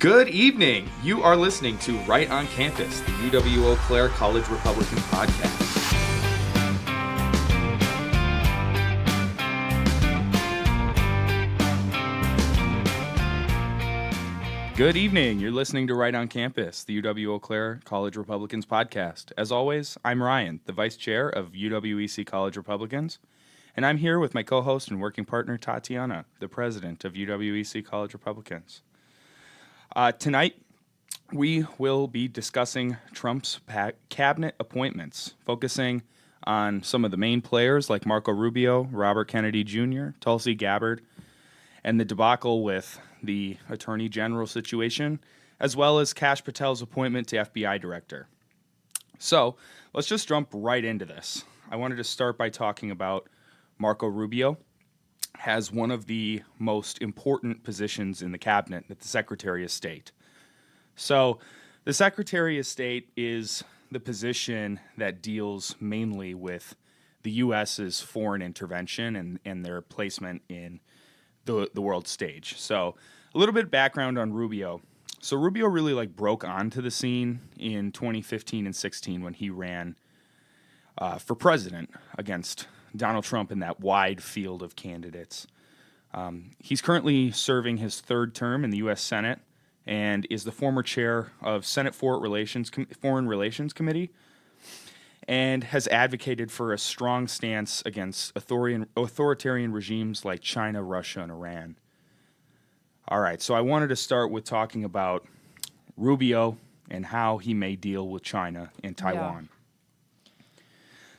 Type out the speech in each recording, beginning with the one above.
Good evening. You are listening to Right on Campus, the UW-Eau Claire College Republican podcast. Good evening. You're listening to Right on Campus, the UW-Eau Claire College Republicans podcast. As always, I'm Ryan, the vice chair of UWEC College Republicans, and I'm here with my co-host and working partner, Tatiana, the president of UWEC College Republicans. Tonight, we will be discussing Trump's cabinet appointments, focusing on some of the main players like Marco Rubio, Robert Kennedy Jr., Tulsi Gabbard, and the debacle with the Attorney General situation, as well as Kash Patel's appointment to FBI director. So let's just jump right into this. I wanted to start by talking about Marco Rubio has one of the most important positions in the cabinet, the Secretary of State. So the Secretary of State is the position that deals mainly with the U.S.'s foreign intervention and their placement in the world stage. So a little bit of background on Rubio. So Rubio really broke onto the scene in 2015 and 16 when he ran for president against Donald Trump in that wide field of candidates. He's currently serving his third term in the U.S. Senate and is the former chair of Senate Foreign Relations Committee and has advocated for a strong stance against authoritarian regimes like China, Russia, and Iran. All right, so I wanted to start with talking about Rubio and how he may deal with China and Taiwan. Yeah.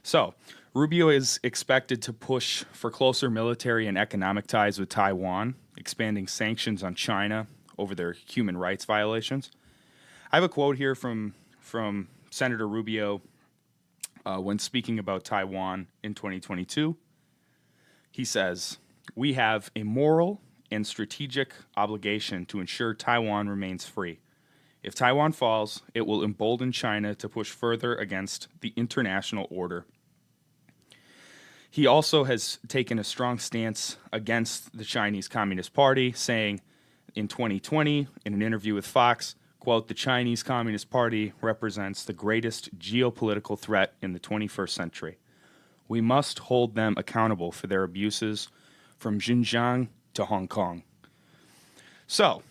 So Rubio is expected to push for closer military and economic ties with Taiwan, expanding sanctions on China over their human rights violations. I have a quote here from Senator Rubio when speaking about Taiwan in 2022. He says, "We have a moral and strategic obligation to ensure Taiwan remains free. If Taiwan falls, it will embolden China to push further against the international order." He also has taken a strong stance against the Chinese Communist Party, saying in 2020, in an interview with Fox, quote, "The Chinese Communist Party represents the greatest geopolitical threat in the 21st century. We must hold them accountable for their abuses from Xinjiang to Hong Kong." So,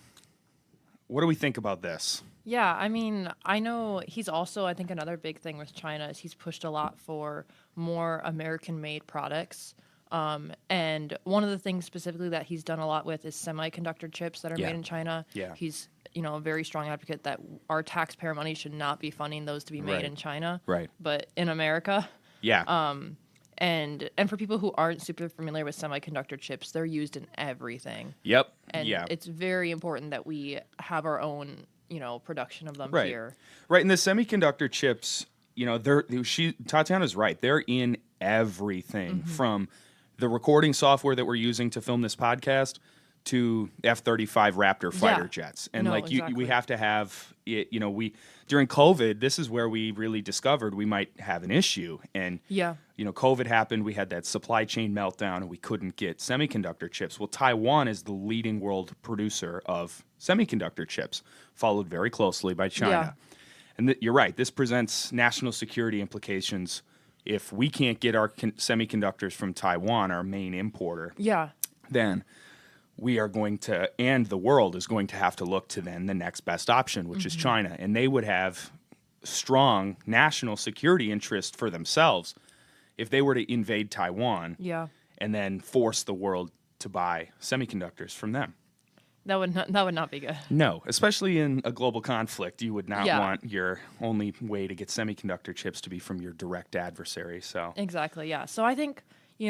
what do we think about this? Yeah, I mean, I know he's also, I think another big thing with China is he's pushed a lot for more American-made products. And one of the things specifically that he's done a lot with is semiconductor chips that are made in China. Yeah. He's, a very strong advocate that our taxpayer money should not be funding those to be made in China, but in America. Yeah. And for people who aren't super familiar with semiconductor chips, they're used in everything. Yep. And it's very important that we have our own production of them here. Right, and the semiconductor chips, Tatiana's right. They're in everything from the recording software that we're using to film this podcast to F-35 Raptor fighter jets. And exactly. We have to have it, during COVID, this is where we really discovered we might have an issue. And, COVID happened, we had that supply chain meltdown and we couldn't get semiconductor chips. Well, Taiwan is the leading world producer of semiconductor chips, followed very closely by China. Yeah. And you're right, this presents national security implications. If we can't get our semiconductors from Taiwan, our main importer, then we are going to, and the world is going to have to look to then the next best option, which is China. And they would have strong national security interest for themselves if they were to invade Taiwan and then force the world to buy semiconductors from them. That would not be good. No, especially in a global conflict, you would not want your only way to get semiconductor chips to be from your direct adversary. So exactly, yeah. So I think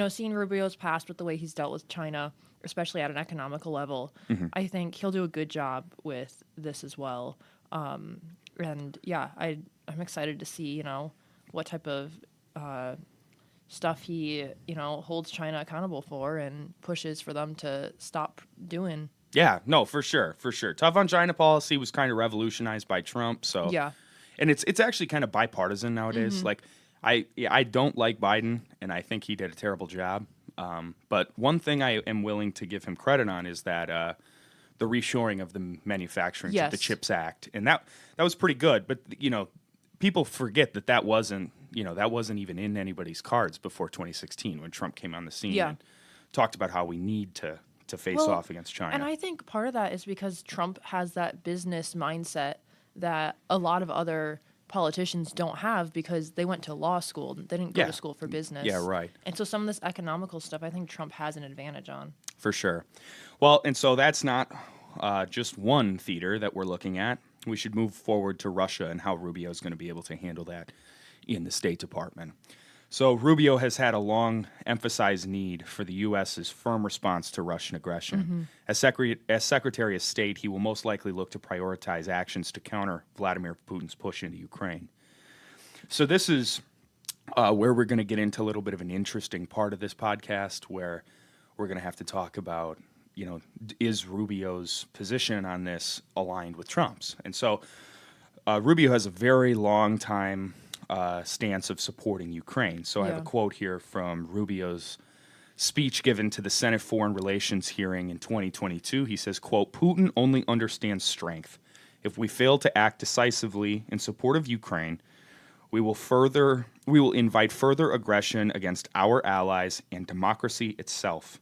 seeing Rubio's past with the way he's dealt with China, especially at an economical level, I think he'll do a good job with this as well. I'm excited to see what type of stuff he holds China accountable for and pushes for them to stop doing. Yeah, no, for sure. Tough on China policy was kind of revolutionized by Trump. So and it's actually kind of bipartisan nowadays. I don't like Biden, and I think he did a terrible job. But one thing I am willing to give him credit on is that the reshoring of the manufacturing, Yes. the CHIPS Act, and that was pretty good. But people forget that wasn't even in anybody's cards before 2016 when Trump came on the scene Yeah. and talked about how we need to face Well, off against China. And I think part of that is because Trump has that business mindset that a lot of other politicians don't have because they went to law school. They didn't go Yeah. to school for business. Yeah, right. And so some of this economical stuff, I think Trump has an advantage on. For sure. Well, and so that's not just one theater that we're looking at. We should move forward to Russia and how Rubio is going to be able to handle that in the State Department. So Rubio has had a long emphasized need for the U.S.'s firm response to Russian aggression. As Secretary of State, he will most likely look to prioritize actions to counter Vladimir Putin's push into Ukraine. So this is where we're going to get into a little bit of an interesting part of this podcast where we're going to have to talk about, is Rubio's position on this aligned with Trump's? And so Rubio has a very long time stance of supporting Ukraine. So I have a Yeah. quote here from Rubio's speech given to the Senate Foreign Relations hearing in 2022. He says, quote, "Putin only understands strength. If we fail to act decisively in support of Ukraine, we will invite further aggression against our allies and democracy itself."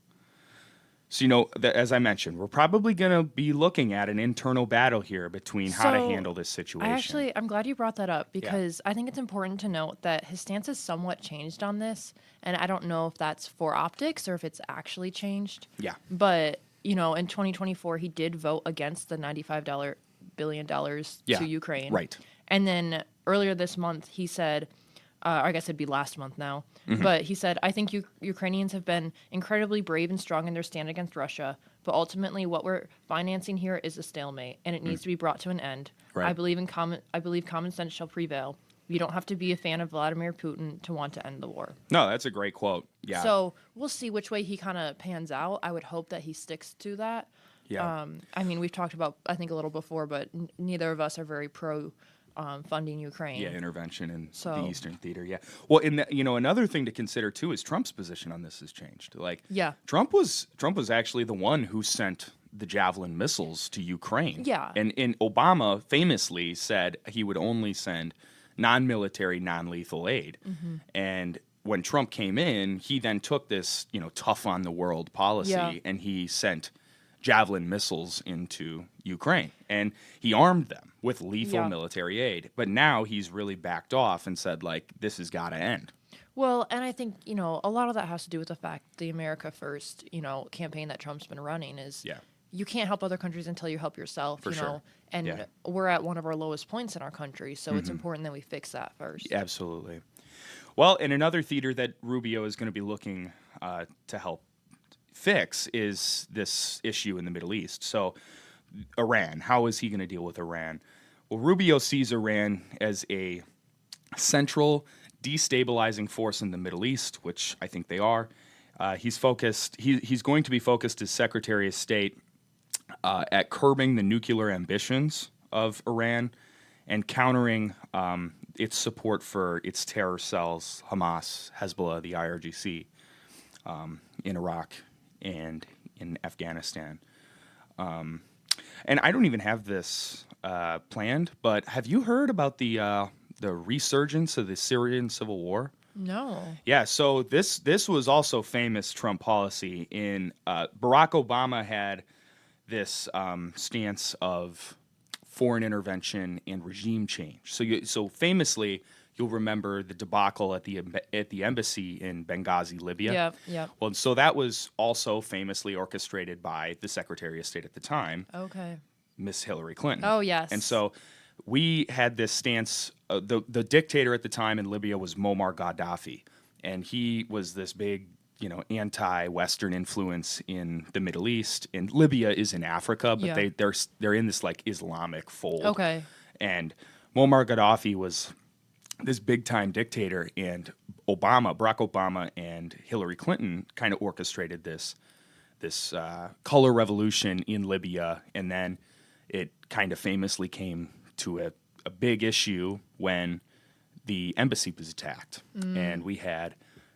So, as I mentioned, we're probably going to be looking at an internal battle here between how to So, handle this situation. I'm glad you brought that up because I think it's important to note that his stance has somewhat changed on this. And I don't know if that's for optics or if it's actually changed. Yeah. But, in 2024, he did vote against the $95 billion Yeah, to Ukraine. right. And then earlier this month, he said, or I guess it'd be last month now, Mm-hmm. but he said, "I think Ukrainians have been incredibly brave and strong in their stand against Russia, but ultimately what we're financing here is a stalemate, and it needs to be brought to an end. Right. I believe common sense shall prevail. You don't have to be a fan of Vladimir Putin to want to end the war." No, that's a great quote. Yeah. So we'll see which way he kind of pans out. I would hope that he sticks to that. Yeah. I mean, we've talked about, I think, a little before, but neither of us are very pro funding Ukraine. Yeah, intervention in the So- Eastern Theater. Yeah. Well, and another thing to consider too is Trump's position on this has changed. Like, Yeah. Trump was actually the one who sent the Javelin missiles to Ukraine. Yeah. And Obama famously said he would only send non-military, non-lethal aid. Mm-hmm. And when Trump came in, he then took this tough on the world policy Yeah. and he sent Javelin missiles into Ukraine, and he armed them with lethal Yeah. military aid. But now he's really backed off and said, like, this has got to end. Well, and I think, a lot of that has to do with the fact the America First, campaign that Trump's been running is Yeah. you can't help other countries until you help yourself, For sure. And Yeah. we're at one of our lowest points in our country, so it's important that we fix that first. Absolutely. Well, and another theater that Rubio is going to be looking to help fix is this issue in the Middle East. So, Iran, how is he going to deal with Iran? Well, Rubio sees Iran as a central destabilizing force in the Middle East, which I think they are. He's going to be focused as Secretary of State at curbing the nuclear ambitions of Iran and countering its support for its terror cells, Hamas, Hezbollah, the IRGC, in Iraq and in Afghanistan. And I don't even have this planned, but have you heard about the resurgence of the Syrian civil war? No. Yeah, so this was also famous Trump policy. Barack Obama had this stance of foreign intervention and regime change. So famously, you'll remember the debacle at the embassy in Benghazi, Libya. Yep. Well, so that was also famously orchestrated by the Secretary of State at the time, Okay. Miss Hillary Clinton. Oh, yes. And so we had this stance. The dictator at the time in Libya was Muammar Gaddafi, and he was this big, anti-Western influence in the Middle East. And Libya is in Africa, but Yeah. they're in this like Islamic fold. Okay. And Muammar Gaddafi was this big-time dictator, and Barack Obama, and Hillary Clinton kind of orchestrated this color revolution in Libya, and then it kind of famously came to a big issue when the embassy was attacked, and we had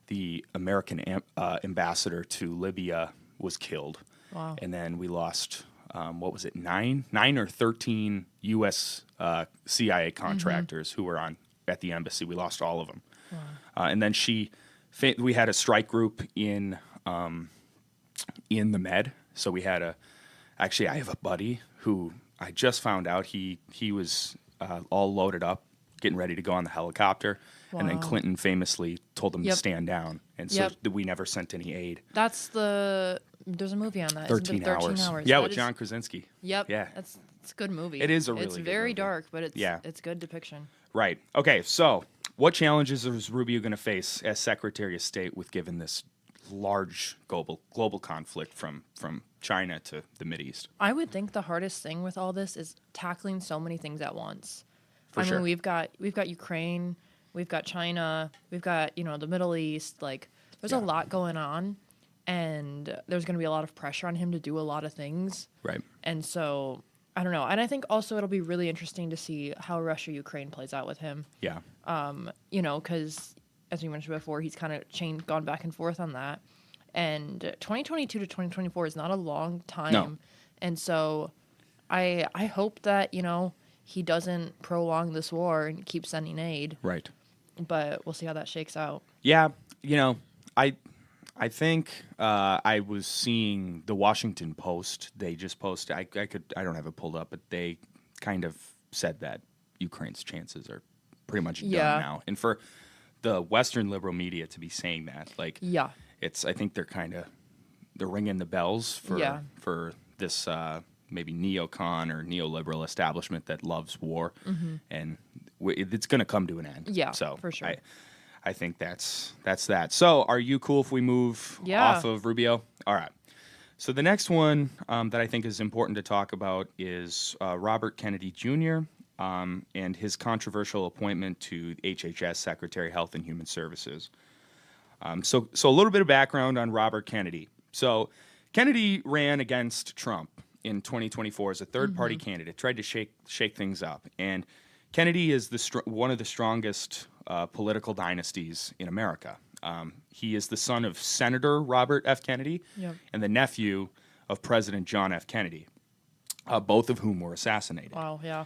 the American ambassador to Libya was killed, Wow. and then we lost what was it, nine or 13 U.S. CIA contractors who were on at the embassy. We lost all of them. Wow. And then we had a strike group in the Med. So we had actually, I have a buddy who I just found out he was all loaded up, getting ready to go on the helicopter. And then Wow. Clinton famously told him to Yep. stand down. And so Yep. we never sent any aid. There's a movie on that. 13 isn't there? 13 hours. hours. Yeah, That with is- John Krasinski. Yep. Yeah. It's a good movie. It is a really It's good very movie. dark, but Yeah. it's good depiction. Right. Okay, so what challenges is Rubio going to face as Secretary of State with given this large global conflict from China to the Mideast? I would think the hardest thing with all this is tackling so many things at once. For sure. mean, we've got Ukraine, we've got China, we've got, the Middle East. Like, there's a Yeah. lot going on, and there's going to be a lot of pressure on him to do a lot of things. Right. And so, I don't know. And I think also it'll be really interesting to see how Russia-Ukraine plays out with him. Yeah. Because as we mentioned before, he's kind of gone back and forth on that. And 2022 to 2024 is not a long time. No. And so I hope that, he doesn't prolong this war and keep sending aid, Right. but we'll see how that shakes out. Yeah, I think I was seeing the Washington Post. They just posted. I don't have it pulled up, but they kind of said that Ukraine's chances are pretty much Yeah. done now. And for the Western liberal media to be saying that, like, Yeah. I think they're ringing the bells for Yeah. this maybe neocon or neoliberal establishment that loves war, and it's going to come to an end. Yeah, so for sure. I think that's that. So, are you cool if we move Yeah. off of Rubio? All right. So the next one that I think is important to talk about is Robert Kennedy Jr. And his controversial appointment to HHS Secretary of Health and Human Services. So a little bit of background on Robert Kennedy. So Kennedy ran against Trump in 2024 as a third-party candidate, tried to shake things up. And Kennedy is one of the strongest political dynasties in America. He is the son of Senator Robert F. Kennedy Yep. and the nephew of President John F. Kennedy, both of whom were assassinated. Wow. Yeah.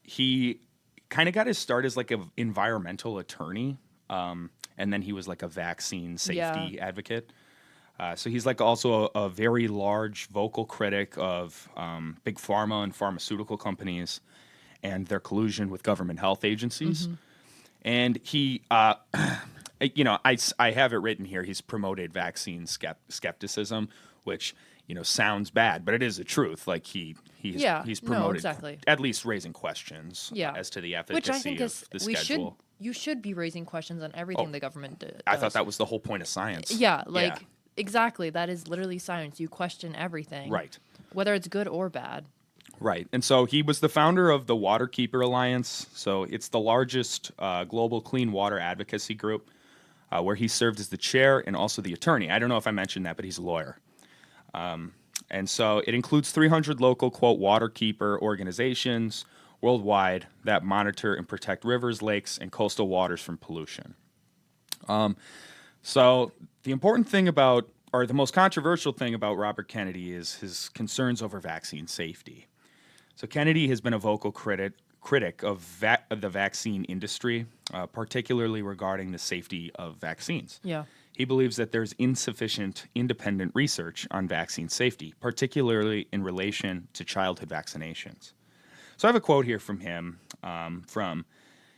He kind of got his start as like an environmental attorney, and then he was like a vaccine safety advocate. So he's like also a very large vocal critic of big pharma and pharmaceutical companies and their collusion with government health agencies. And he, I have it written here. He's promoted vaccine skepticism, which sounds bad, but it is the truth. Like he's promoted exactly. at least raising questions Yeah. as to the Which I efficacy think of is the schedule. you should be raising questions on everything the government does. I thought that was the whole point of science. Yeah, exactly. That is literally science. You question everything. Right. Whether it's good or bad. Right. And so he was the founder of the Waterkeeper Alliance. So it's the largest global clean water advocacy group where he served as the chair and also the attorney. I don't know if I mentioned that, but he's a lawyer. And so it includes 300 local, quote, waterkeeper organizations worldwide that monitor and protect rivers, lakes, and coastal waters from pollution. So the important thing or the most controversial thing about Robert Kennedy is his concerns over vaccine safety. So Kennedy has been a vocal critic of the vaccine industry, particularly regarding the safety of vaccines. Yeah. He believes that there's insufficient independent research on vaccine safety, particularly in relation to childhood vaccinations. So I have a quote here from him from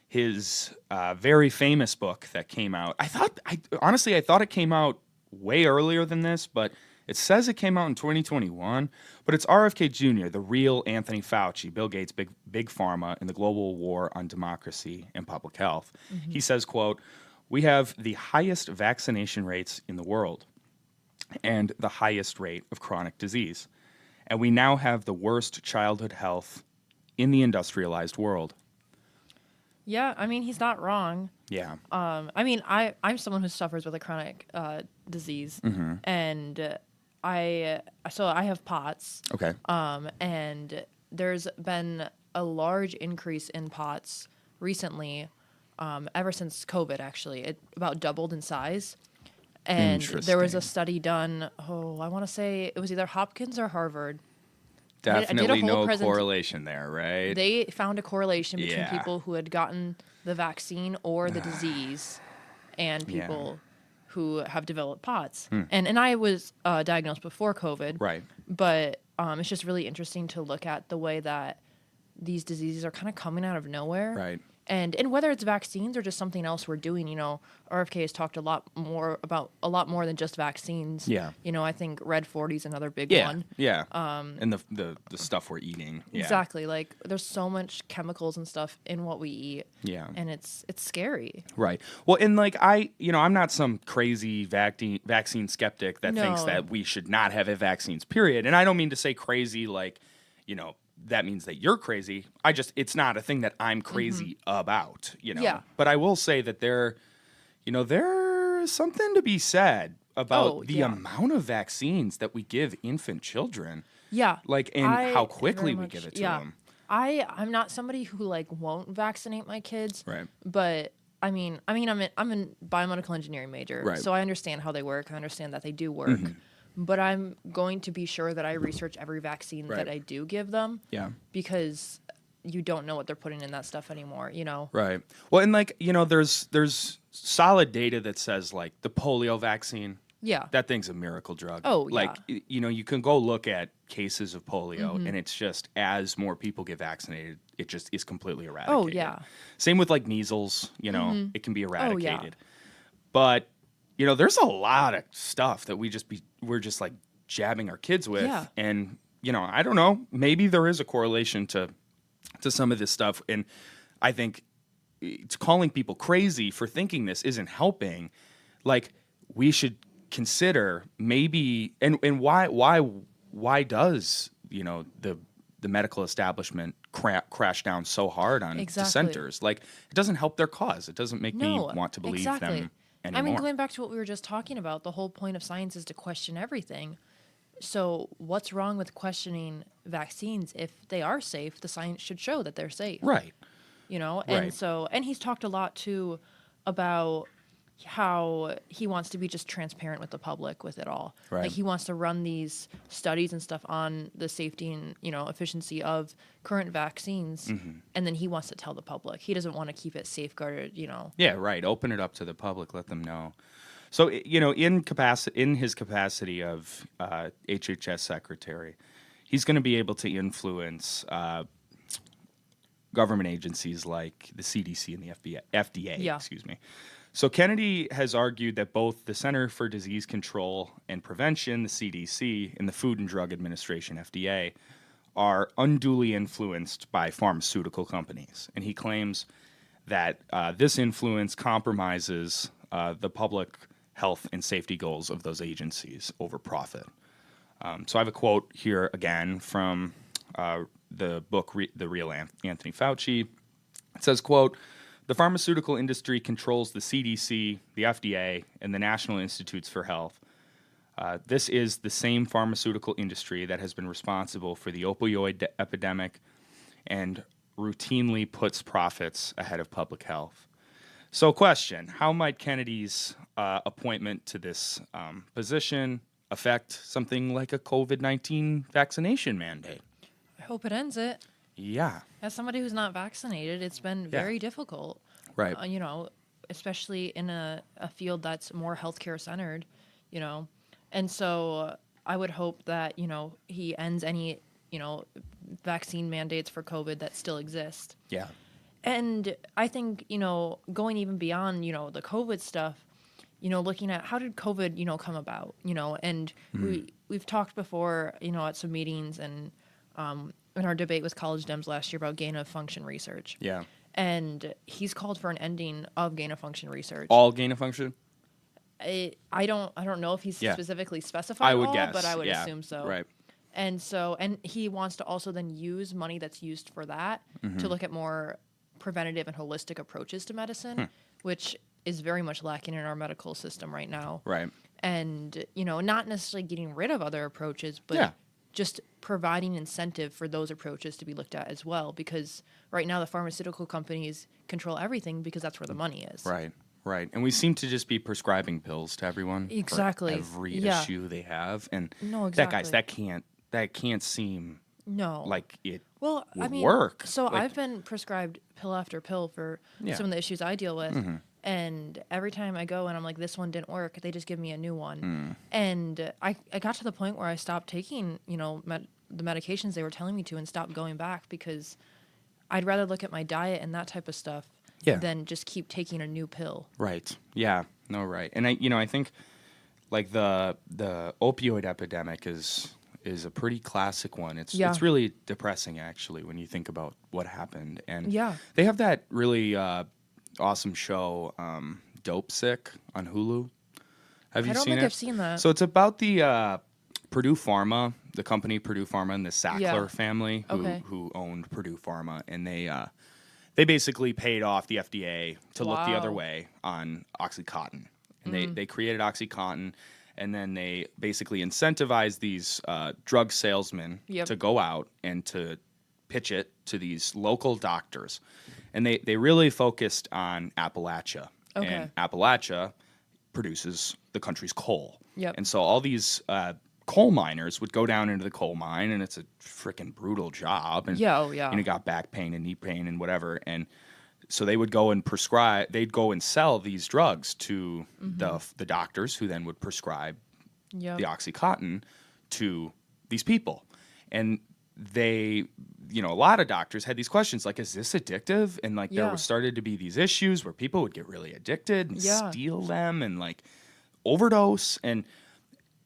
his very famous book that came out. I thought it came out way earlier than this, but it says it came out in 2021. But it's RFK Jr., the real Anthony Fauci, Bill Gates' big pharma, in the global war on democracy and public health. He says, quote, "We have the highest vaccination rates in the world and the highest rate of chronic disease. And we now have the worst childhood health in the industrialized world." Yeah, I mean, he's not wrong. Yeah. I mean, I'm someone who suffers with a chronic disease, and I have POTS. Okay. And there's been a large increase in POTS recently, ever since COVID. Actually, it about doubled in size, And there was a Interesting. study done, I want to say it was either Hopkins or Harvard. I did a Definitely whole no correlation there, right? They found a correlation between Yeah. people who had gotten the vaccine or the disease and Yeah. people who have developed POTS. And I was diagnosed before COVID. Right. But it's just really interesting to look at the way that these diseases are kind of coming out of nowhere. Right. And whether it's vaccines or just something else we're doing, RFK has talked a lot more than just vaccines. Yeah. I think Red 40 is another big Yeah. one. Yeah. And the stuff we're eating. Yeah. Exactly. Like there's so much chemicals and stuff in what we eat. Yeah. And it's scary. Right. Well, and like I'm not some crazy vaccine skeptic that thinks No. that we should not have vaccines, period. And I don't mean to say crazy like, that means that you're crazy. It's not a thing that I'm crazy about, Yeah. But I will say that there's something to be said about the yeah. amount of vaccines that we give infant children. Yeah. Like, and I how quickly very we much- give it to yeah. them. I'm not somebody who like won't vaccinate my kids. Right. But I'm a biomedical engineering major, Right. so I understand how they work. I understand that they do work. But I'm going to be sure that I research every vaccine Right. that I do give them. Yeah. Because you don't know what they're putting in that stuff anymore, Right. Well, and like, there's solid data that says like the polio vaccine, Yeah. that thing's a miracle drug. Oh, like, yeah. you can go look at cases of polio and it's just as more people get vaccinated, it just is completely eradicated. Oh, yeah. Same with like measles, it can be eradicated. Oh, But, there's a lot of stuff that we're just like jabbing our kids with. Yeah. And, I don't know, maybe there is a correlation to some of this stuff. And I think it's calling people crazy for thinking this isn't helping. Like, we should consider maybe, and why does, the medical establishment crash down so hard on Exactly. dissenters? Like, it doesn't help their cause. It doesn't make me No, want to believe exactly. them anymore. going back to what we were just talking about, the whole point of science is to question everything. So what's wrong with questioning vaccines? If they are safe, the science should show that they're safe. Right. And Right. so, and he's talked a lot too about how he wants to be just transparent with the public with it all. Right. Like he wants to run these studies and stuff on the safety and, efficiency of current vaccines. And then he wants to tell the public. He doesn't want to keep it safeguarded, Yeah, right. Open it up to the public. Let them know. So, in his capacity of HHS secretary, he's going to be able to influence government agencies like the CDC and the FDA. Yeah. Excuse me. So Kennedy has argued that both the Center for Disease Control and Prevention, the CDC, and the Food and Drug Administration, FDA, are unduly influenced by pharmaceutical companies. And he claims that this influence compromises the public health and safety goals of those agencies over profit. So I have a quote here again from the book, The Real Anthony Fauci. It says, quote, "The pharmaceutical industry controls the CDC, the FDA, and the National Institutes for Health. This is the same pharmaceutical industry that has been responsible for the opioid epidemic and routinely puts profits ahead of public health." So question, how might Kennedy's appointment to this position affect something like a COVID-19 vaccination mandate? I hope it ends it. Yeah. As somebody who's not vaccinated, it's been very difficult. Right. Especially in a field that's more healthcare centered, And so I would hope that, he ends any, vaccine mandates for COVID that still exist. Yeah. And I think, going even beyond, the COVID stuff, looking at how did COVID, come about, and we've talked before, at some meetings and in our debate with college Dems last year about gain of function research. Yeah. And he's called for an ending of gain of function research. All gain of function? I don't know if he's Yeah. specifically specified I would all, guess. but I would yeah. assume so. Right. And he wants to also then use money that's used for that to look at more preventative and holistic approaches to medicine, which is very much lacking in our medical system right now. Right. And, not necessarily getting rid of other approaches, but Yeah. just providing incentive for those approaches to be looked at as well. Because right now the pharmaceutical companies control everything because that's where the money is. Right. Right. And we seem to just be prescribing pills to everyone for Exactly. every Yeah. issue they have. And No, that guys, exactly. that can't seem No. like it Well, I would mean, work. so Like, I've been prescribed pill after pill for yeah. some of the issues I deal with. Mm-hmm. And every time I go and I'm like, this one didn't work, they just give me a new one. Mm. And I got to the point where I stopped taking, the medications they were telling me to and stopped going back because I'd rather look at my diet and that type of stuff Yeah. than just keep taking a new pill. Right. Yeah. No, right. And I think like the opioid epidemic is a pretty classic one. Yeah. It's really depressing actually when you think about what happened. And Yeah. they have that really awesome show, Dope Sick on Hulu. Have you I don't seen think it? I've seen that. So it's about the Purdue Pharma, the company Purdue Pharma, and the Sackler Yeah. family Okay. who owned Purdue Pharma, and they basically paid off the FDA to look the other Wow. way on OxyContin, and they created OxyContin, and then they basically incentivized these drug salesmen Yep. to go out and to pitch it to these local doctors, and they really focused on Appalachia, Okay. and Appalachia produces the country's coal. Yep. And so all these coal miners would go down into the coal mine, and it's a freaking brutal job. And Yeah, oh, yeah. you got back pain and knee pain and whatever. And so they would go and they'd go and sell these drugs to the doctors, who then would prescribe Yep. the OxyContin to these people. And they, a lot of doctors had these questions like, is this addictive? And like there Yeah. was started to be these issues where people would get really addicted and Yeah. steal them and like overdose. And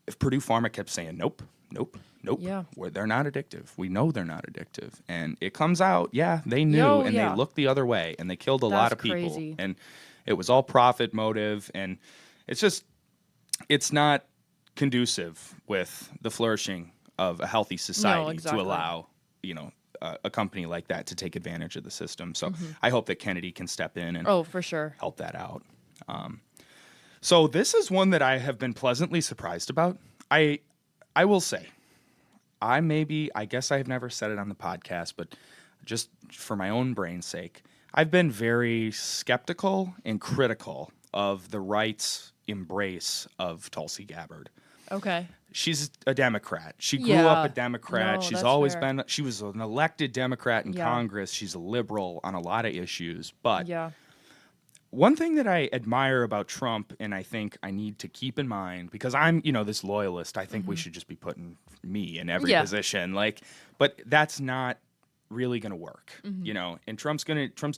if Purdue Pharma kept saying, nope, nope, nope, Yeah. where they're not addictive. We know they're not addictive. And it comes out, yeah, they knew, Yo, and yeah. they looked the other way, and they killed a lot That's of people. crazy. And it was all profit motive. And it's not conducive with the flourishing of a healthy society exactly. to allow, a company like that to take advantage of the system. So I hope that Kennedy can step in and Oh, for sure. help that out. So this is one that I have been pleasantly surprised about. I will say, I guess I have never said it on the podcast, but just for my own brain's sake, I've been very skeptical and critical of the right's embrace of Tulsi Gabbard. Okay. She's a Democrat. She grew Yeah. up a Democrat. No, She's that's always fair. she was an elected Democrat in Yeah. Congress. She's a liberal on a lot of issues. But Yeah. one thing that I admire about Trump, and I think I need to keep in mind, because I'm, this loyalist, I think we should just be putting me in every Yeah. position. But that's not really going to work, and Trump's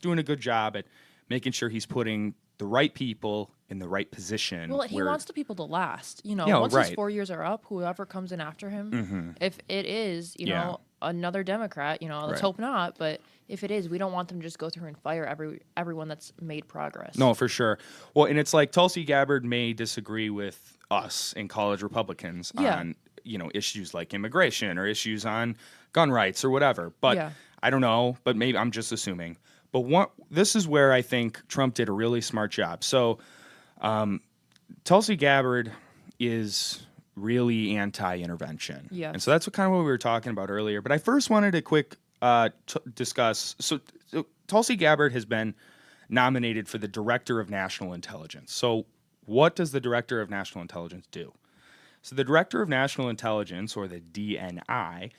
doing a good job at making sure he's putting the right people in the right position. Well, he where- wants the people to last. Yeah, Once right. his 4 years are up, whoever comes in after him, if it is, Yeah. another Democrat, let's Right. hope not. But if it is, we don't want them to just go through and fire everyone that's made progress. No, for sure. Well, and it's like Tulsi Gabbard may disagree with us in college Republicans Yeah. on, issues like immigration or issues on gun rights or whatever. But Yeah. I don't know, but maybe I'm just assuming. But this is where I think Trump did a really smart job. So Tulsi Gabbard is really anti-intervention. Yes. And so that's what we were talking about earlier. But I first wanted to quick discuss. So Tulsi Gabbard has been nominated for the Director of National Intelligence. So what does the Director of National Intelligence do? So the Director of National Intelligence, or the DNI,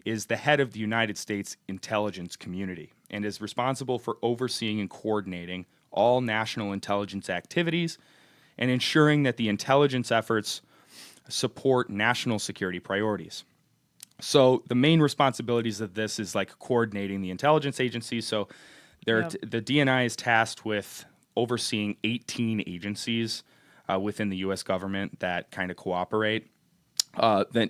is the head of the United States intelligence community and is responsible for overseeing and coordinating all national intelligence activities and ensuring that the intelligence efforts support national security priorities. So the main responsibilities of this is like coordinating the intelligence agencies. So Yep. the DNI is tasked with overseeing 18 agencies within the U.S. government that kind of cooperate.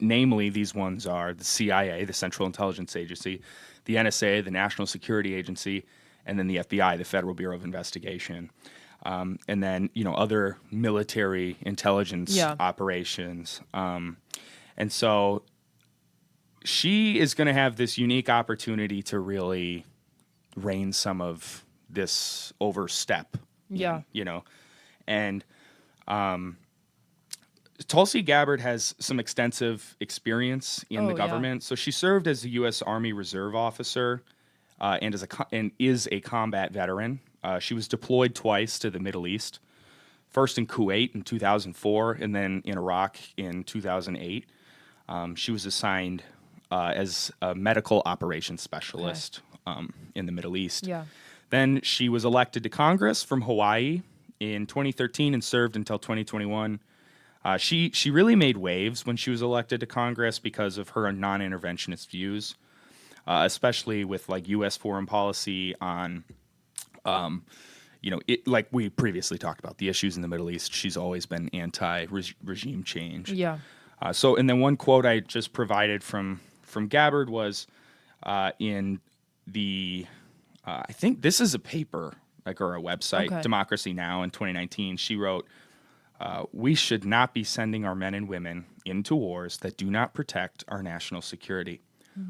Namely, these ones are the CIA, the Central Intelligence Agency, the NSA, the National Security Agency, and then the FBI, the Federal Bureau of Investigation. And then, other military intelligence Yeah. operations. And so she is going to have this unique opportunity to really rein some of this overstep. Yeah. And Tulsi Gabbard has some extensive experience in the Oh, yeah. government. So she served as a U.S. Army Reserve officer and is a combat veteran. She was deployed twice to the Middle East. first in Kuwait in 2004 and then in Iraq in 2008. She was assigned as a medical operations specialist in the Middle East. Yeah. Then she was elected to Congress from Hawaii in 2013 and served until 2021. She really made waves when she was elected to Congress because of her non-interventionist views, especially with like U.S. foreign policy on, like we previously talked about the issues in the Middle East. She's always been anti-regime change. Yeah. And then one quote I just provided from Gabbard was in the I think this is a paper or a website, Okay. Democracy Now! In 2019. She wrote, "We should not be sending our men and women into wars that do not protect our national security.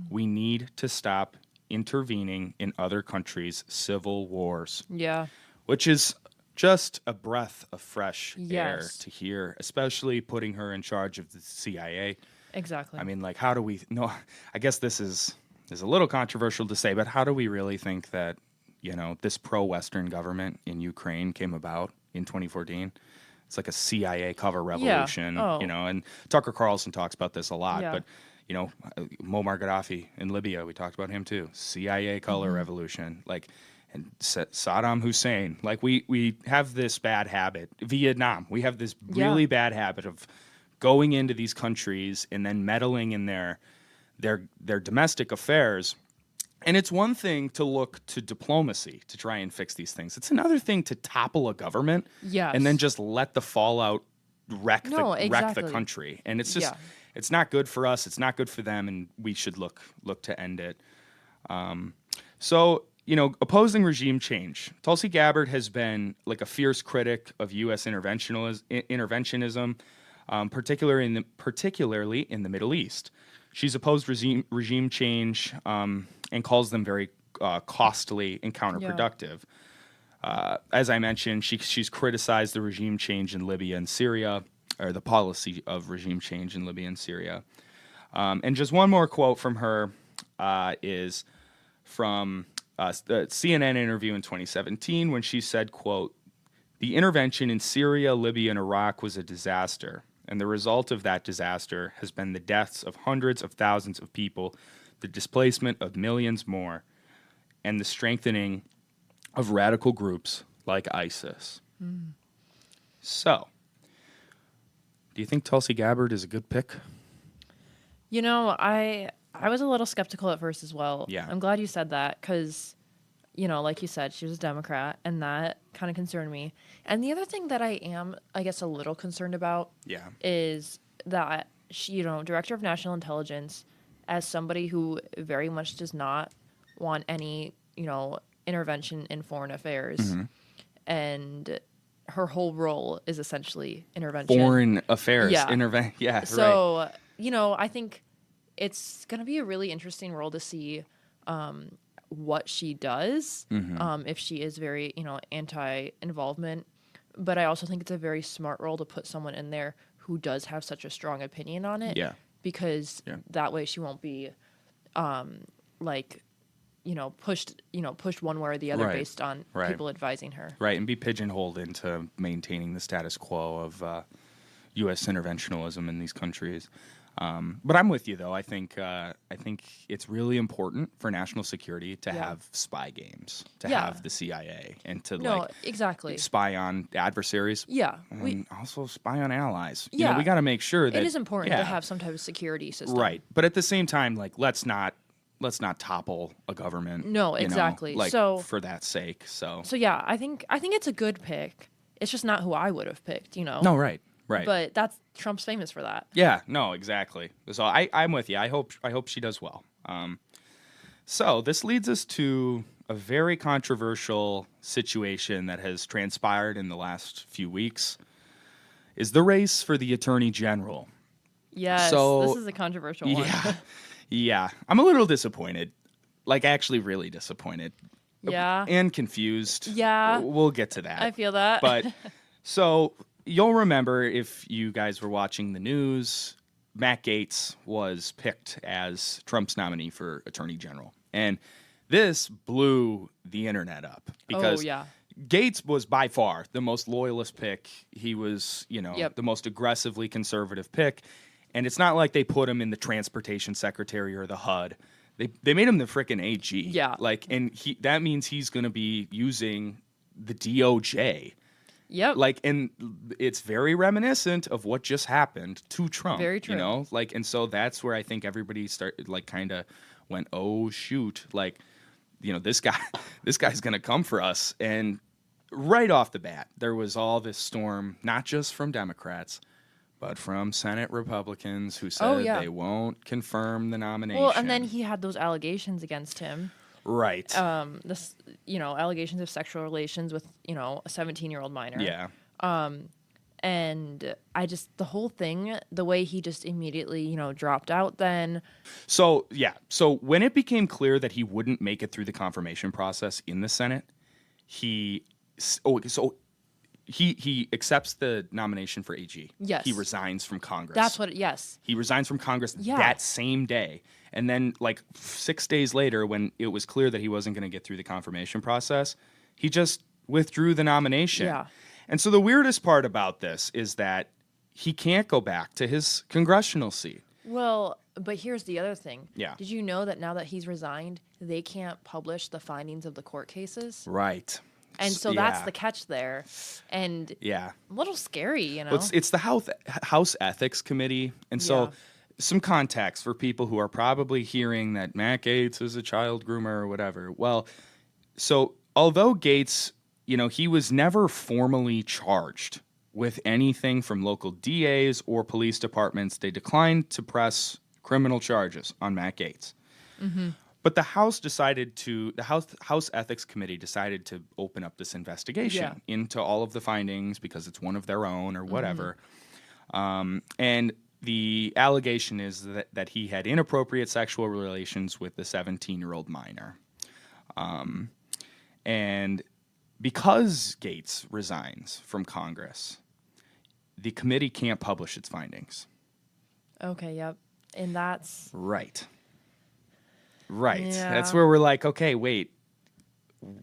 We need to stop intervening in other countries' civil wars," Yeah. which is just a breath of fresh air Yes. to hear, especially putting her in charge of the CIA. Exactly. I mean, like, how do we know? I guess this is a little controversial to say, but how do we really think that, this pro-Western government in Ukraine came about in 2014? It's like a CIA cover revolution, Oh. and Tucker Carlson talks about this a lot, Yeah. but, Muammar Gaddafi in Libya, we talked about him too. CIA color revolution, and Saddam Hussein. Like, we have this bad habit. Vietnam, we have this really bad habit of going into these countries and then meddling in their domestic affairs. And it's one thing to look to diplomacy to try and fix these things. It's another thing to topple a government Yes. and then just let the fallout wreck the exactly. country. And it's just Yeah. it's not good for us. It's not good for them, and we should look to end it. Opposing regime change. Tulsi Gabbard has been like a fierce critic of U.S. interventionism, particularly in the Middle East. She's opposed regime change and calls them very costly and counterproductive. As I mentioned, she's criticized the regime change in Libya and Syria, or the policy of regime change in Libya and Syria. And just one more quote from her is from the CNN interview in 2017 when she said, quote, "The intervention in Syria, Libya, and Iraq was a disaster, and the result of that disaster has been the deaths of hundreds of thousands of people, the displacement of millions more, and the strengthening of radical groups like ISIS." So, do you think Tulsi Gabbard is a good pick? I was a little skeptical at first as well. Yeah. I'm glad you said that because, like you said, she was a Democrat, and that kind of concerned me. And the other thing that I am, I guess, a little concerned about is that she, Director of National Intelligence, as somebody who very much does not want any, intervention in foreign affairs, and her whole role is essentially intervention. Foreign affairs. Yeah. Yeah, So, right. I think it's going to be a really interesting role to see what she does, if she is very, anti-involvement. But I also think it's a very smart role to put someone in there who does have such a strong opinion on it. Yeah. Because that way she won't be, pushed one way or the other based on people advising her. Right, and be pigeonholed into maintaining the status quo of U.S. interventionism in these countries. But I'm with you, though. I think it's really important for national security to have spy games, to have the CIA, and to exactly spy on adversaries. Yeah, and also spy on allies. Yeah, we got to make sure that it is important to have some type of security system. Right, but at the same time, let's not topple a government. No, exactly. So for that sake, so yeah, I think it's a good pick. It's just not who I would have picked. No, right. Right. But Trump's famous for that. Yeah, no, exactly. So I'm with you. I hope she does well. So this leads us to a very controversial situation that has transpired in the last few weeks, is the race for the Attorney General. Yes, so, this is a controversial one. Yeah. I'm a little disappointed. Actually really disappointed. Yeah. And confused. Yeah. We'll get to that. I feel that. But so you'll remember, if you guys were watching the news, Matt Gaetz was picked as Trump's nominee for Attorney General. And this blew the internet up because Gates was by far the most loyalist pick. He was, Yep. the most aggressively conservative pick. And it's not like they put him in the transportation secretary or the HUD. They made him the frickin' AG. Yeah. And that means he's going to be using the DOJ. Yep. And it's very reminiscent of what just happened to Trump. Very true. And so that's where I think everybody started, kind of went, oh, shoot. This guy's going to come for us. And right off the bat, there was all this storm, not just from Democrats, but from Senate Republicans who said they won't confirm the nomination. Well, and then he had those allegations against him. Right. Allegations of sexual relations with, a 17-year-old minor. Yeah. And the whole thing, the way he just immediately, dropped out then. So when it became clear that he wouldn't make it through the confirmation process in the Senate, he accepts the nomination for AG. Yes. He resigns from Congress. That's what, yes. He resigns from Congress that same day. And then 6 days later, when it was clear that he wasn't going to get through the confirmation process, he just withdrew the nomination. Yeah. And so the weirdest part about this is that he can't go back to his congressional seat. Well, but here's the other thing. Yeah. Did you know that now that he's resigned, they can't publish the findings of the court cases? Right. And so that's the catch there. And a little scary, It's the House Ethics Committee. And so some context for people who are probably hearing that Matt Gaetz is a child groomer or whatever. Well, so although Gaetz, he was never formally charged with anything from local DAs or police departments. They declined to press criminal charges on Matt Gaetz. Mm-hmm. But the House House Ethics Committee decided to open up this investigation into all of the findings because it's one of their own or whatever. And the allegation is that he had inappropriate sexual relations with the 17-year-old minor. And because Gaetz resigns from Congress, the committee can't publish its findings. Okay, yep. And that's... Right. Yeah. That's where we're like, okay, wait,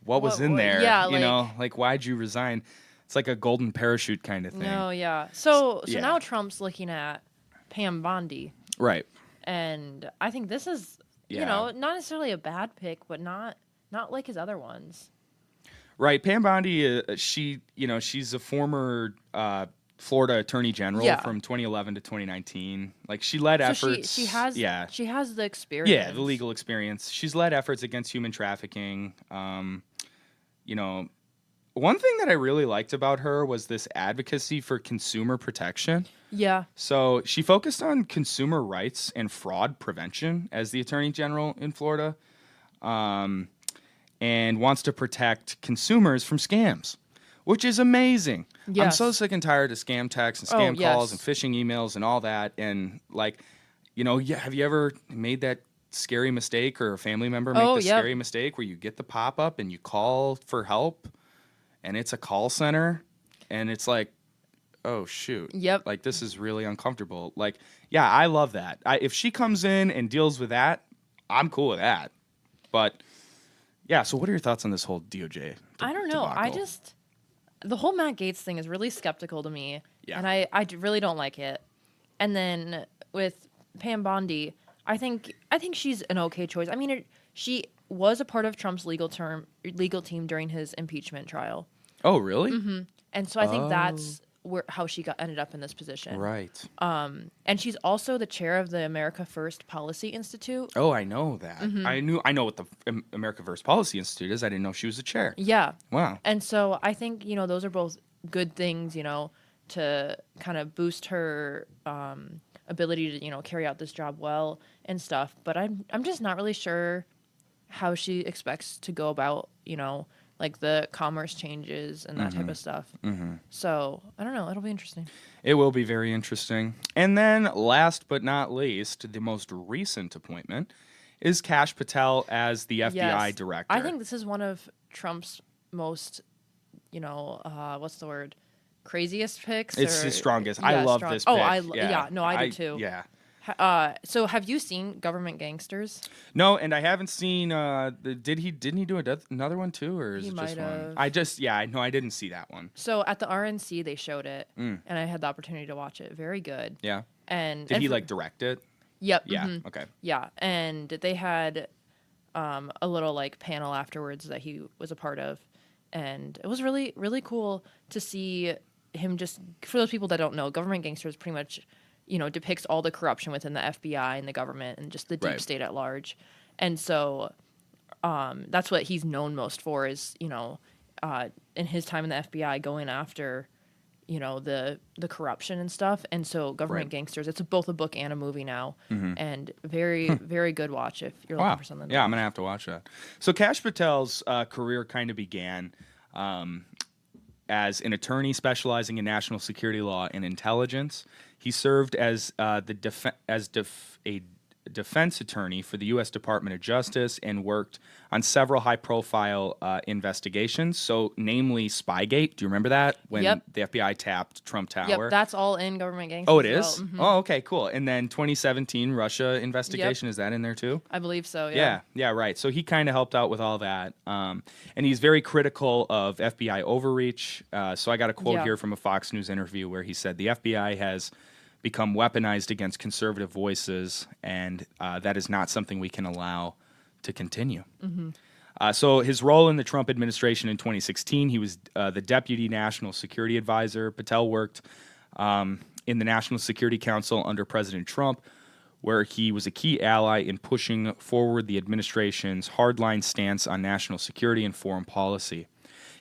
what was in there? Yeah, why'd you resign? It's like a golden parachute kind of thing. No, yeah. So now Trump's looking at Pam Bondi. Right. And I think this is, not necessarily a bad pick, but not like his other ones. Right. Pam Bondi, she's a former Florida Attorney General from 2011 to 2019. She led efforts. She has the experience. Yeah, the legal experience. She's led efforts against human trafficking. One thing that I really liked about her was this advocacy for consumer protection. Yeah. So she focused on consumer rights and fraud prevention as the Attorney General in Florida, and wants to protect consumers from scams, which is amazing. Yes. I'm so sick and tired of scam texts and scam calls and phishing emails and all that. And have you ever made that scary mistake or a family member make scary mistake where you get the pop-up and you call for help and it's a call center and it's like, oh, shoot. Yep. This is really uncomfortable. I love that. If she comes in and deals with that, I'm cool with that. But, yeah, so what are your thoughts on this whole DOJ I don't know. debacle? The whole Matt Gaetz thing is really skeptical to me. Yeah. And I really don't like it. And then with Pam Bondi, I think she's an okay choice. I mean, she was a part of Trump's legal team during his impeachment trial. Oh, really? Mm-hmm. And so I think that's how she ended up in this position. Right. And she's also the chair of the America First Policy Institute. Oh, I know that. Mm-hmm. I know what the America First Policy Institute is. I didn't know she was a chair. Yeah. Wow. And so I think, those are both good things, to kind of boost her ability to, carry out this job well and stuff. But I'm just not really sure how she expects to go about, the commerce changes and that type of stuff. Mm-hmm. So I don't know. It'll be interesting. It will be very interesting. And then last but not least, the most recent appointment is Kash Patel as the FBI director. I think this is one of Trump's most, what's the word? Craziest picks? It's his strongest. I love this pick. Oh, I do too. Yeah. So have you seen Government Gangsters? No, and I haven't seen. Didn't he do another one too, or is He it just might one? have. I just I know I didn't see that one. So at the RNC they showed it, Mm, and I had the opportunity to watch it. Very good. yeah. And Did he for, like direct it? yep. Yeah. Okay. Yeah, and they had a little like panel afterwards that he was a part of, and it was really really cool to see him. Just for those people that don't know, Government Gangsters pretty much, depicts all the corruption within the FBI and the government and just the deep Right. state at large, and so that's what he's known most for is in his time in the FBI going after the corruption and stuff. And so Government Right. Gangsters, it's both a book and a movie now, Mm-hmm. and very very good watch if you're looking Wow. for something to Yeah, I'm watch. gonna have to watch that. So Kash Patel's career kind of began um, as an attorney specializing in national security law and intelligence. He served as a defense attorney for the U.S. Department of Justice and worked on several high-profile investigations. So, namely Spygate. Do you remember that when Yep. the FBI tapped Trump Tower? Yep, that's all in Government Gangsters. Oh, it as is. well. Mhm. Oh, okay, cool. And then 2017 Russia investigation, is that in there too? I believe so. Yeah, right. So he kind of helped out with all that. And he's very critical of FBI overreach. So I got a quote Yeah. here from a Fox News interview where he said the FBI has become weaponized against conservative voices, and that is not something we can allow to continue. So his role in the Trump administration in 2016, he was the deputy national security advisor. Patel worked in the National Security Council under President Trump, where he was a key ally in pushing forward the administration's hardline stance on national security and foreign policy.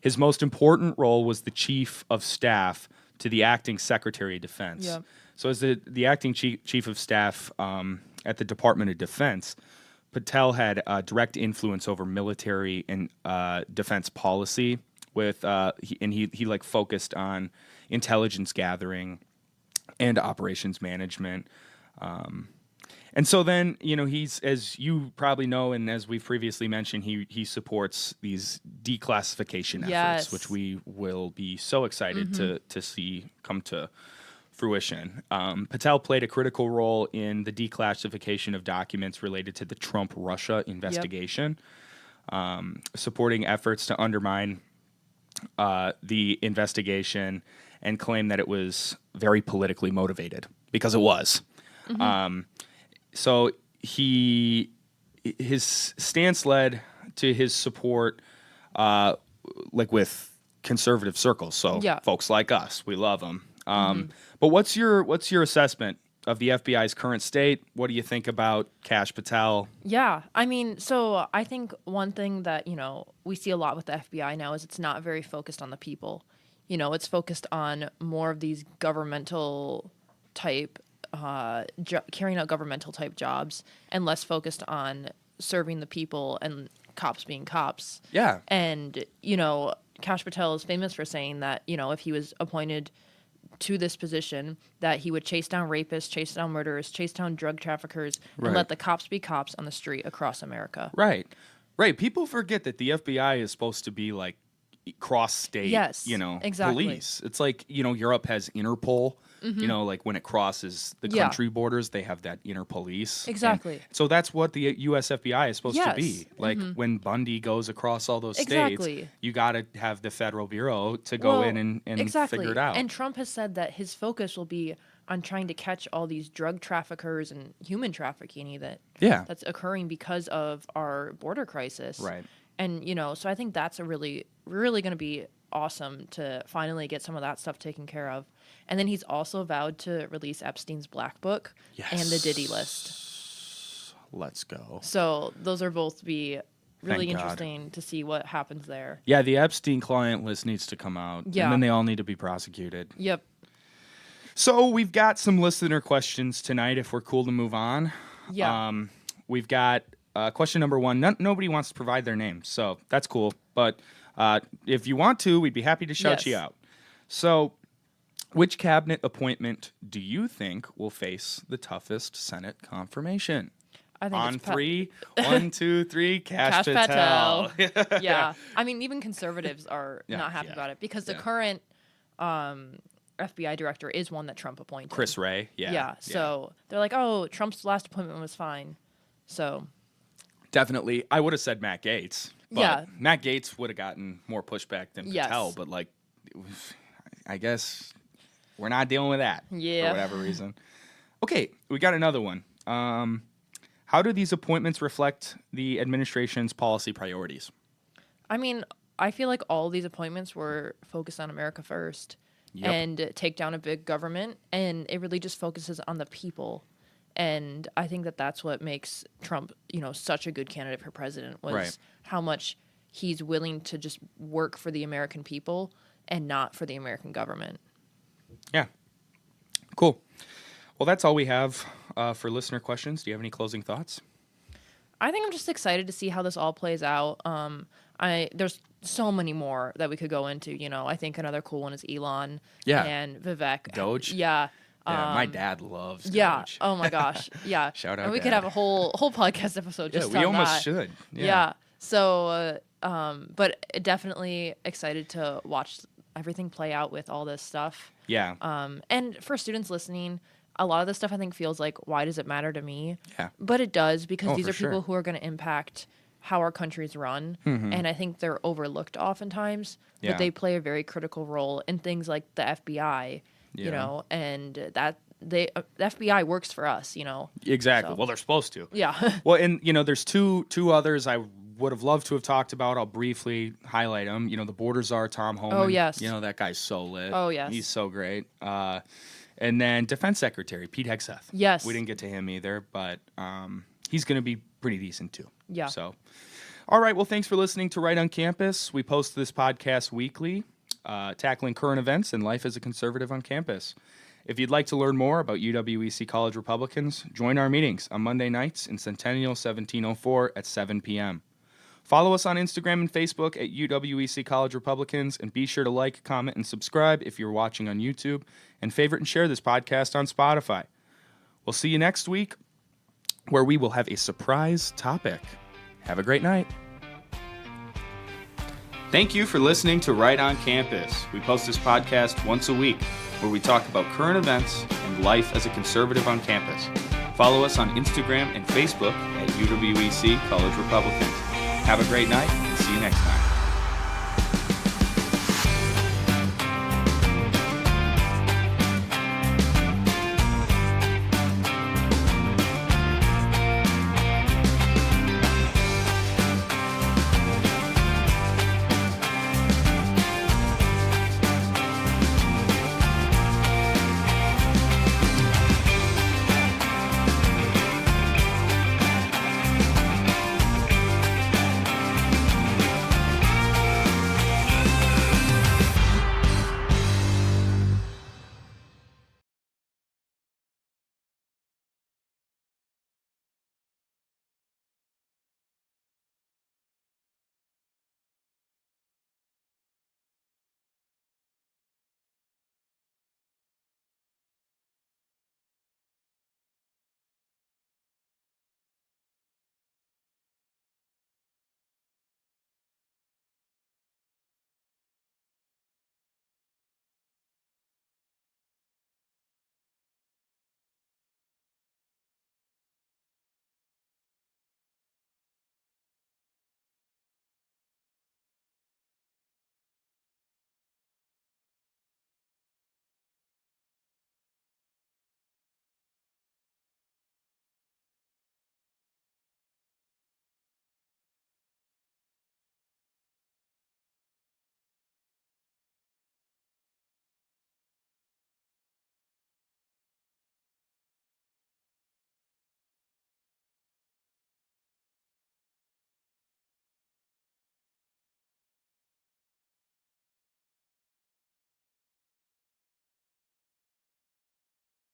His most important role was the chief of staff to the acting Secretary of Defense. Yep. So, as the acting chief of staff at the Department of Defense, Patel had direct influence over military and defense policy. He like focused on intelligence gathering and operations management. And so then, he's, as you probably know, and as we've previously mentioned, he supports these declassification efforts, Yes. which we will be so excited to see come to fruition. Patel played a critical role in the declassification of documents related to the Trump-Russia investigation, supporting efforts to undermine the investigation and claim that it was very politically motivated, because it was. So his stance led to his support, with conservative circles. So Yeah. folks like us, we love him. But what's your assessment of the FBI's current state? What do you think about Kash Patel? Yeah, I mean, so I think one thing that, we see a lot with the FBI now is it's not very focused on the people. It's focused on more of these governmental type, carrying out governmental type jobs, and less focused on serving the people and cops being cops. Yeah. And, Kash Patel is famous for saying that, if he was appointed to this position, that he would chase down rapists, chase down murderers, chase down drug traffickers, Right. and let the cops be cops on the street across America. Right. Right. People forget that the FBI is supposed to be like cross-state, Yes, exactly. police. It's like, Europe has Interpol, like when it crosses the Yeah. country borders, they have that interpolice. Exactly. And so that's what the US FBI is supposed to Yes. be. Like when Bundy goes across all those Exactly. states, you got to have the Federal Bureau to go in and exactly. figure it out. And Trump has said that his focus will be on trying to catch all these drug traffickers and human trafficking that's occurring because of our border crisis. Right. And, so I think that's a really, really going to be awesome to finally get some of that stuff taken care of. And then he's also vowed to release Epstein's Black Book and the Diddy list. Let's go. So those are both be really Thank God. interesting to see what happens there. Yeah, the Epstein client list needs to come out. Yeah. And then they all need to be prosecuted. Yep. So we've got some listener questions tonight if we're cool to move on. Yeah. We've got question number one. Nobody wants to provide their name, so that's cool. But if you want to, we'd be happy to shout you Yes. out. So which cabinet appointment do you think will face the toughest Senate confirmation? I think On it's three, 1, 2, 3, Kash Kash Patel. Yeah. I mean, even conservatives are Yeah, not happy yeah, about it because the yeah. current FBI director is one that Trump appointed. Chris Wray. Yeah. Yeah. So they're like, oh, Trump's last appointment was fine. So Definitely. I would have said Matt Gaetz. But Yeah. Matt Gaetz would have gotten more pushback than Yes. Patel, but like, I guess we're not dealing with that Yeah. for whatever reason. Okay, we got another one. How do these appointments reflect the administration's policy priorities? I mean, I feel like all these appointments were focused on America first Yep. and take down a big government, and it really just focuses on the people. And I think that that's what makes Trump, such a good candidate for president, was Right. how much he's willing to just work for the American people and not for the American government. Yeah. Cool. Well, that's all we have for listener questions. Do you have any closing thoughts? I think I'm just excited to see how this all plays out. There's so many more that we could go into. I think another cool one is Elon Yeah. and Vivek. Doge? Yeah. Yeah, my dad loves Yeah. Doge. Oh my gosh. Yeah. Shout out And we could Dad. have a whole podcast episode Yeah, just we on almost that. should. Yeah. So, but definitely excited to watch everything play out with all this stuff. Yeah. And for students listening, a lot of this stuff I think feels like, why does it matter to me? Yeah. But it does, because Oh, these for are people sure. who are going to impact how our countries run. Mm-hmm. And I think they're overlooked oftentimes, Yeah. but they play a very critical role in things like the FBI, Yeah. and that the FBI works for us, Exactly. So- Well, they're supposed to. Yeah. Well, and there's two others I would have loved to have talked about. I'll briefly highlight them. The border czar Tom Homan. Oh, yes. That guy's so lit. Oh, yes. He's so great. And then Defense Secretary Pete Hegseth. Yes. We didn't get to him either, but he's going to be pretty decent too. Yeah. So, all right. Well, thanks for listening to Right on Campus. We post this podcast weekly, tackling current events and life as a conservative on campus. If you'd like to learn more about UWEC College Republicans, join our meetings on Monday nights in Centennial 1704 at 7 p.m. Follow us on Instagram and Facebook at UWEC College Republicans, and be sure to like, comment, and subscribe if you're watching on YouTube, and favorite and share this podcast on Spotify. We'll see you next week, where we will have a surprise topic. Have a great night. Thank you for listening to Right on Campus. We post this podcast once a week, where we talk about current events and life as a conservative on campus. Follow us on Instagram and Facebook at UWEC College Republicans. Have a great night, and see you next time.